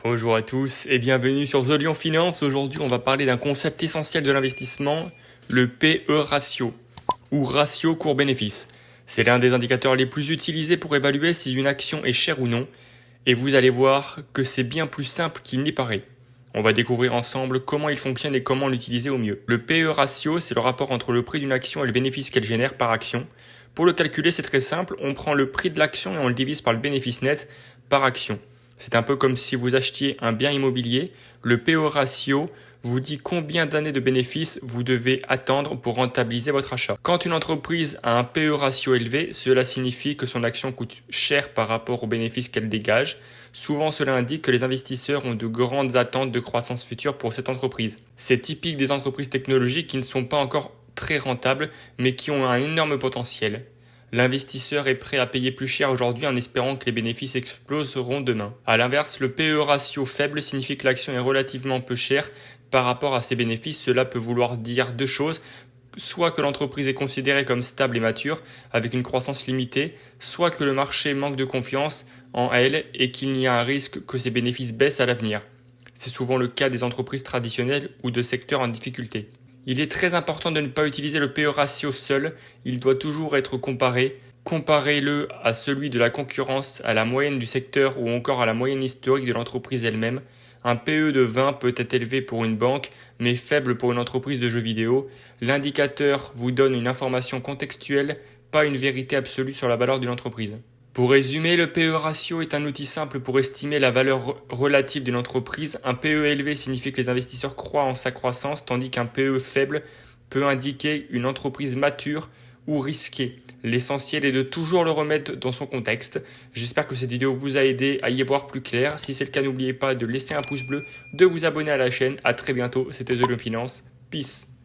Bonjour à tous et bienvenue sur The Lyon Finance. Aujourd'hui, on va parler d'un concept essentiel de l'investissement, le PE ratio ou ratio cours-bénéfice. C'est l'un des indicateurs les plus utilisés pour évaluer si une action est chère ou non et vous allez voir que c'est bien plus simple qu'il n'y paraît. On va découvrir ensemble comment il fonctionne et comment l'utiliser au mieux. Le PE ratio, c'est le rapport entre le prix d'une action et le bénéfice qu'elle génère par action. Pour le calculer, c'est très simple, on prend le prix de l'action et on le divise par le bénéfice net par action. C'est un peu comme si vous achetiez un bien immobilier. Le PE ratio vous dit combien d'années de bénéfices vous devez attendre pour rentabiliser votre achat. Quand une entreprise a un PE ratio élevé, cela signifie que son action coûte cher par rapport aux bénéfices qu'elle dégage. Souvent, cela indique que les investisseurs ont de grandes attentes de croissance future pour cette entreprise. C'est typique des entreprises technologiques qui ne sont pas encore très rentables, mais qui ont un énorme potentiel. L'investisseur est prêt à payer plus cher aujourd'hui en espérant que les bénéfices exploseront demain. A l'inverse, le PE ratio faible signifie que l'action est relativement peu chère par rapport à ses bénéfices. Cela peut vouloir dire deux choses. Soit que l'entreprise est considérée comme stable et mature, avec une croissance limitée, soit que le marché manque de confiance en elle et qu'il y a un risque que ses bénéfices baissent à l'avenir. C'est souvent le cas des entreprises traditionnelles ou de secteurs en difficulté. Il est très important de ne pas utiliser le PE ratio seul, il doit toujours être comparé. Comparez-le à celui de la concurrence, à la moyenne du secteur ou encore à la moyenne historique de l'entreprise elle-même. Un PE de 20 peut être élevé pour une banque, mais faible pour une entreprise de jeux vidéo. L'indicateur vous donne une information contextuelle, pas une vérité absolue sur la valeur d'une entreprise. Pour résumer, le PE ratio est un outil simple pour estimer la valeur relative d'une entreprise. Un PE élevé signifie que les investisseurs croient en sa croissance, tandis qu'un PE faible peut indiquer une entreprise mature ou risquée. L'essentiel est de toujours le remettre dans son contexte. J'espère que cette vidéo vous a aidé à y voir plus clair. Si c'est le cas, n'oubliez pas de laisser un pouce bleu, de vous abonner à la chaîne. À très bientôt, c'était The Lyon Finance. Peace.